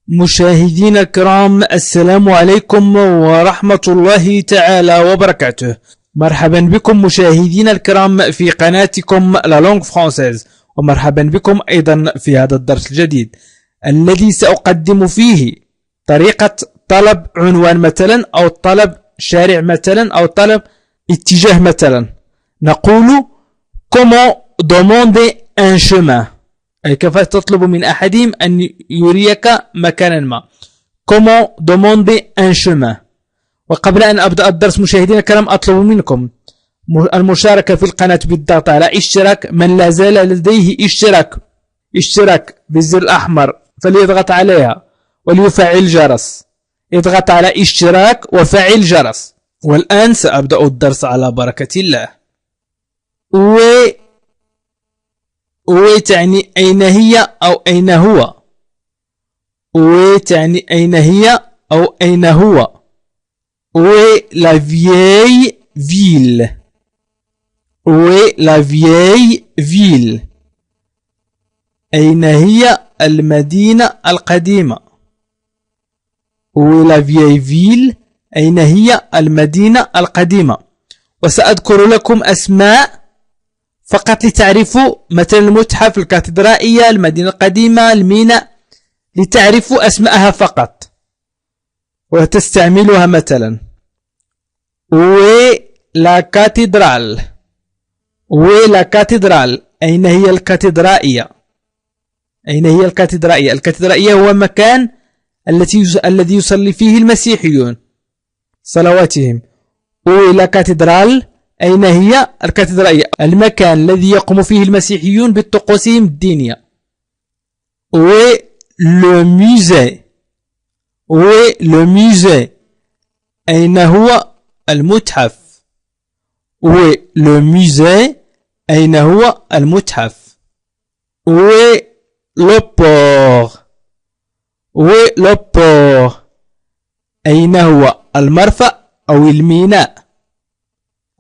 مشاهدينا الكرام، السلام عليكم ورحمة الله تعالى وبركاته. مرحبا بكم مشاهدينا الكرام في قناتكم لا لونغ فرانسيز، ومرحبا بكم أيضا في هذا الدرس الجديد الذي سأقدم فيه طريقة طلب عنوان مثلا، أو طلب شارع مثلا، أو طلب اتجاه مثلا. نقول comment demander un chemin، أي كيف تطلب من أحدهم أن يريك مكانا ما. comment demander un chemin. وقبل أن أبدأ الدرس مشاهدينا الكرام، أطلب منكم المشاركة في القناة بالضغط على اشتراك. من لا زال لديه اشتراك بالزر الأحمر فليضغط عليها وليفعل الجرس. اضغط على اشتراك وفعل الجرس. والآن سأبدأ الدرس على بركة الله. où تعني أين هي أو أين هو. où تعني أين هي أو أين هو. où est la vieille ville. où est la vieille ville. أين هي المدينة القديمة. où est la vieille ville. أين هي المدينة القديمة. وسأذكر لكم أسماء فقط لتعرفوا، مثل المتحف، الكاتدرائية، المدينة القديمة، الميناء، لتعرفوا أسماءها فقط وتستعملها. مثلا où est la cathédrale. où est la cathédrale. أين هي الكاتدرائية. أين هي الكاتدرائية. الكاتدرائية هو مكان الذي يصلي فيه المسيحيون صلواتهم. où est la cathédrale. أين هي الكاتدرائية، المكان الذي يقوم فيه المسيحيون بطقوسهم الدينية. où est le musée. où est le musée. أين هو المتحف. où est le musée. أين هو المتحف. où est le port. où est le port. أين هو المرفأ أو الميناء.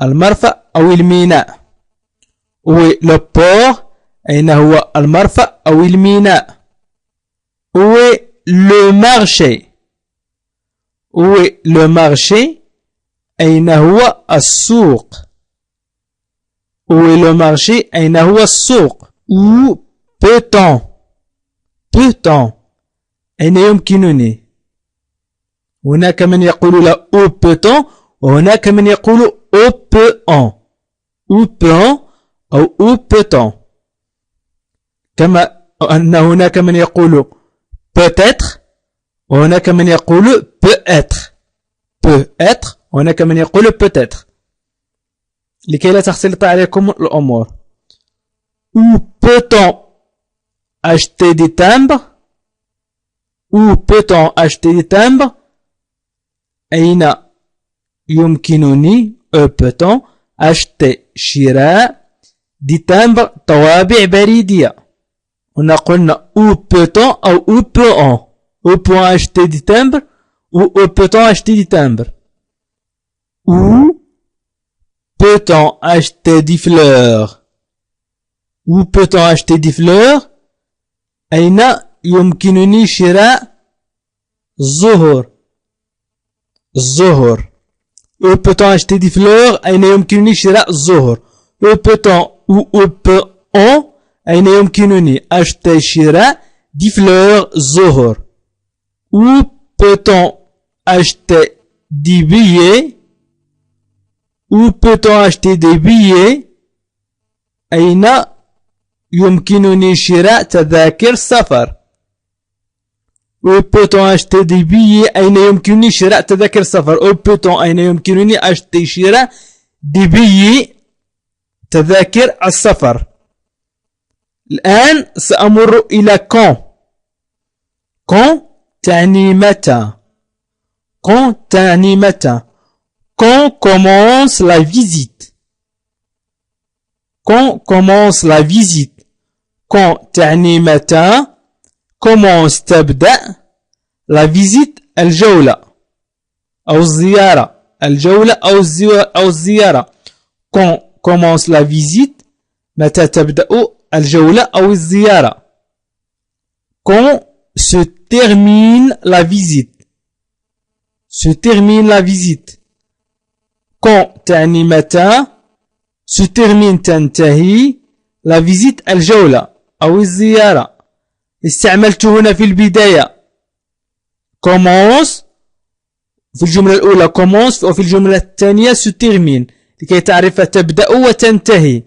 المرفأ أو الميناء. où est le port. أين هو المرفأ أو الميناء. où est le marché. où est le marché. أين هو السوق. où est le marché. أين هو السوق. où peut-on. peut-on. أين يمكنني. هناك من يقول لا où peut-on، وهناك من يقول où peut-on. où peut-on أو où peut-on. كما أن هناك من يقول peut-être، وهناك من يقول peut-être. peut-être، وهناك من يقول peut-être. لكي لا تختلط عليكم الأمور. où peut-on acheter des timbres. où peut-on acheter des timbres. أين يمكنني peut-on acheter شراء دي تمبر طوابع بريدية. هنا قلنا où peut-on أو où peut-on. où peut-on acheter des timbres ou où peut-on acheter des timbres. où peut-on acheter des fleurs. où peut-on acheter des fleurs. أين يمكنني شراء الزهور. الزهور. où peut-on acheter des fleurs. أين يمكنني شراء الزهور. où peut-on ou où peut-on. أين يمكنني acheter شراء des fleurs الزهور. où peut-on acheter des billets. où peut-on acheter des billets. أين يمكنني شراء تذاكر السفر. où peut-on acheter des billets. أين يمكنني شراء تذاكر السفر. où peut-on أين يمكنني acheter شراء des billets تذاكر السفر. الآن سأمر إلى quand. quand تعني متى. quand تعني متى. quand commence la visite. quand commence la visite. quand تعني متى. commence تبدأ. la visite الجولة أو الزيارة. الجولة أو الزيارة. quand commence la visite. متى تبدأ الجولة أو الزيارة. quand se termine la visite. Se termine la visite. Quand تعني متى se termine تنتهي la visite الجولة أو الزيارة. استعملته هنا في البداية commence في الجملة الأولى commence وفي الجملة الثانية se termine لكي تعرف تبدأ وتنتهي.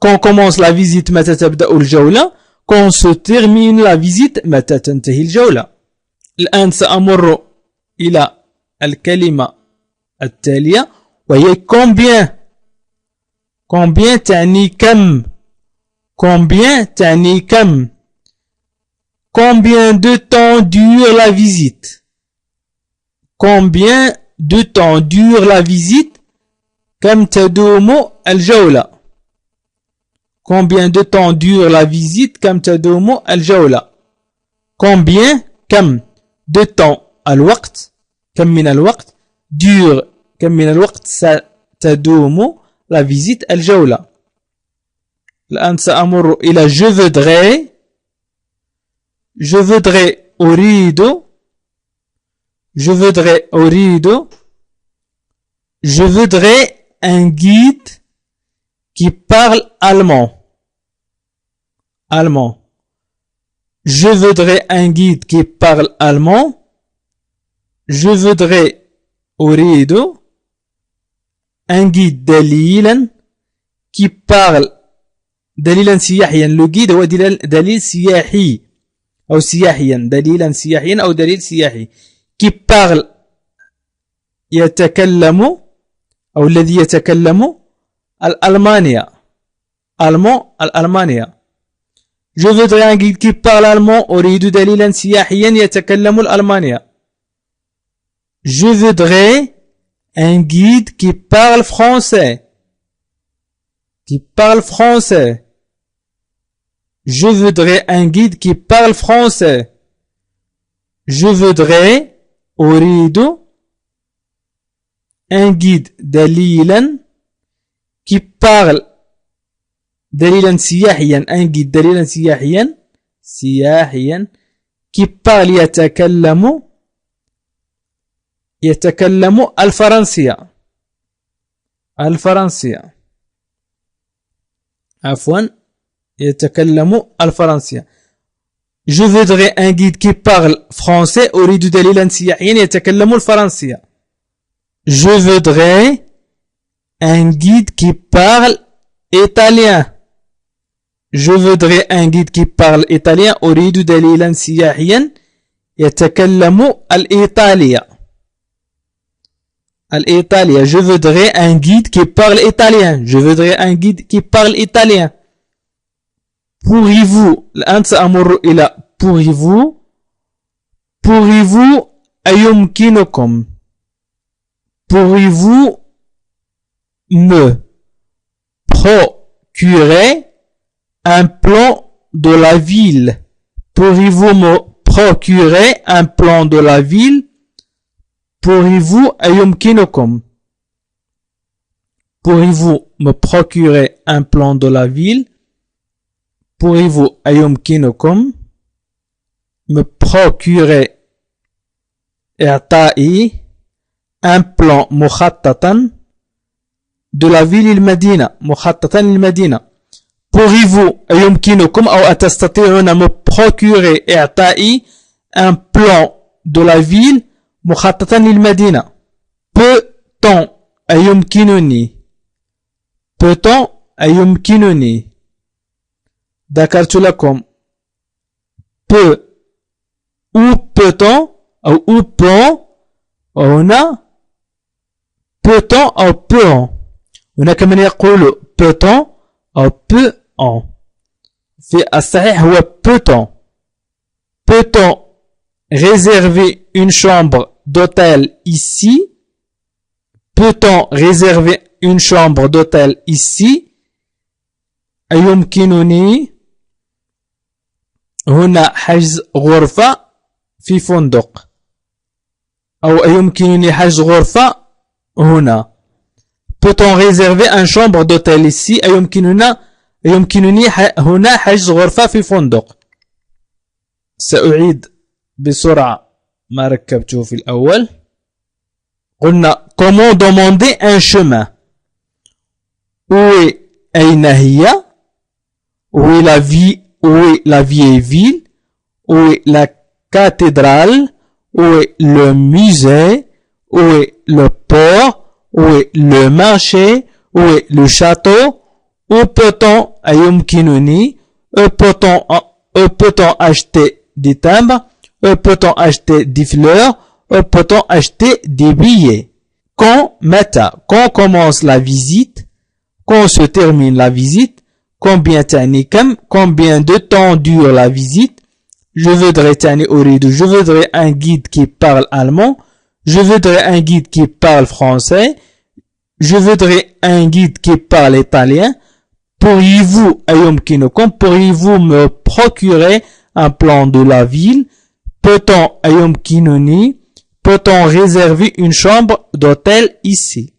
quand commence la visite متى تبدأ الجولة quand se termine la visite متى تنتهي الجولة. الآن سأمر إلى الكلمة التالية وهي combien. combien تعني كم. combien تعني كم. combien de temps dure la visite. combien de temps dure la visite كم تدوم الجولة. combien de temps dure la visite كم تدوم الجولة. combien كم de temps الوقت كم من الوقت dure كم من الوقت ستدوم la visite الجولة. الآن سأمر إلى je voudrais. je voudrais أريد. je voudrais أريد. je voudrais un guide qui parle allemand. allemand. je voudrais un guide qui parle allemand. je voudrais أريد un guide دليلا qui parle دليلا سياحيا. le guide هو دليل سياحي أو سياحيا. دليلا سياحيا أو دليل سياحي. qui parle يتكلم أو الذي يتكلم الألمانية. allemand الألمانية. je voudrais un guide qui parle allemand. أريد دليلا سياحيا يتكلم الألمانية. je voudrais un guide qui parle français. qui parle français. je voudrais un guide qui parle français. je voudrais أريد un guide دليلا qui parle دليلا سياحيا. un guide دليلا سياحيا qui parle يتكلم الفرنسية. الفرنسية عفوا يتكلم الفرنسية. je voudrais un guide qui parle français. أريد دليلا سياحيا يتكلم الفرنسية. je voudrais un guide qui parle italien. je voudrais un guide qui parle italien. أريد دليلا سياحيا يتكلم الإيطالية. الإيطالية. je voudrais un guide qui parle italien. je voudrais un guide qui parle italien. pourriez-vous. الآن سأمر إلى pourriez-vous. pourriez-vous أيمكنكم. pourriez-vous me procurer un plan de la ville. pourriez-vous me procurer un plan de la ville. pourriez-vous أيمكنكم. pourriez-vous me procurer un plan de la ville. pourriez-vous أيمكنكم me procurer إعطائي un plan مخططا de la ville المدينة. مخططا للمدينة. pourriez-vous أيمكنكم أو أتستطيعون me procurer إعطائي un plan de la ville مخططا للمدينة. peut-on أيمكنني. peut-on أيمكنني. ذكرت لكم peut ou peut-on أو ou peut. وهنا peut-on أو peut-on. هناك من يقول peut-on أو peut-on. في الصحيح هو peut-on. peut-on réserver une chambre d'hôtel ici. peut-on réserver une chambre d'hôtel ici. أيمكنني هنا حجز غرفة في فندق. أو أيمكنني حجز غرفة هنا. peut-on réserver un chambre d'hôtel ici. أيمكنني هنا حجز غرفة في فندق. سأعيد بسرعة ما ركبته في الأول. قلنا comment demander un chemin. أين هي؟ Où est la vieille ville? Où est la cathédrale? Où est le musée? Où est le port? Où est le marché? Où est le château? Où peut-on acheter des timbres? Où peut-on acheter des fleurs? Où peut-on acheter des billets? Quand commence la visite? Quand se termine la visite? Combien de temps dure la visite? Je voudrais un guide qui parle allemand. Je voudrais un guide qui parle français. Je voudrais un guide qui parle italien. Pourriez-vous me procurer un plan de la ville? Peut-on réserver une chambre d'hôtel ici?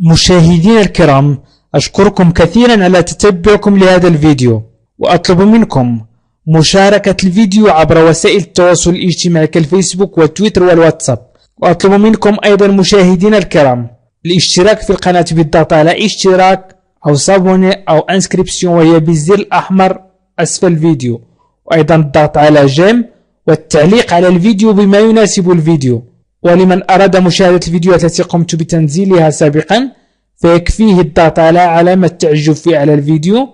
مشاهدينا الكرام، أشكركم كثيرا على تتبعكم لهذا الفيديو، وأطلب منكم مشاركة الفيديو عبر وسائل التواصل الاجتماعي كالفيسبوك والتويتر والواتساب. وأطلب منكم أيضا مشاهدينا الكرام الاشتراك في القناة بالضغط على اشتراك أو صابوني أو انسكريبسيون وهي بالزر الأحمر أسفل الفيديو، وأيضا الضغط على جيم والتعليق على الفيديو بما يناسب الفيديو. ولمن أراد مشاهدة الفيديوهات التي قمت بتنزيلها سابقا فيكفيه الضغط على علامة تعجب في أعلى الفيديو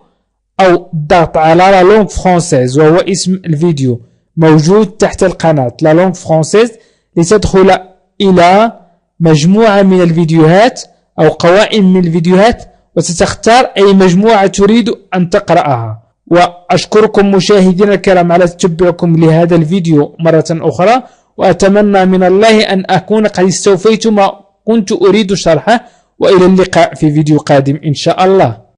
أو الضغط على لا لونغ فرانسيز وهو اسم الفيديو موجود تحت القناة لا لونغ فرانسيز لتدخل إلى مجموعة من الفيديوهات أو قوائم من الفيديوهات وستختار أي مجموعة تريد أن تقرأها. وأشكركم مشاهدينا الكرام على تتبعكم لهذا الفيديو مرة أخرى، وأتمنى من الله أن أكون قد استوفيت ما كنت أريد شرحه، وإلى اللقاء في فيديو قادم إن شاء الله.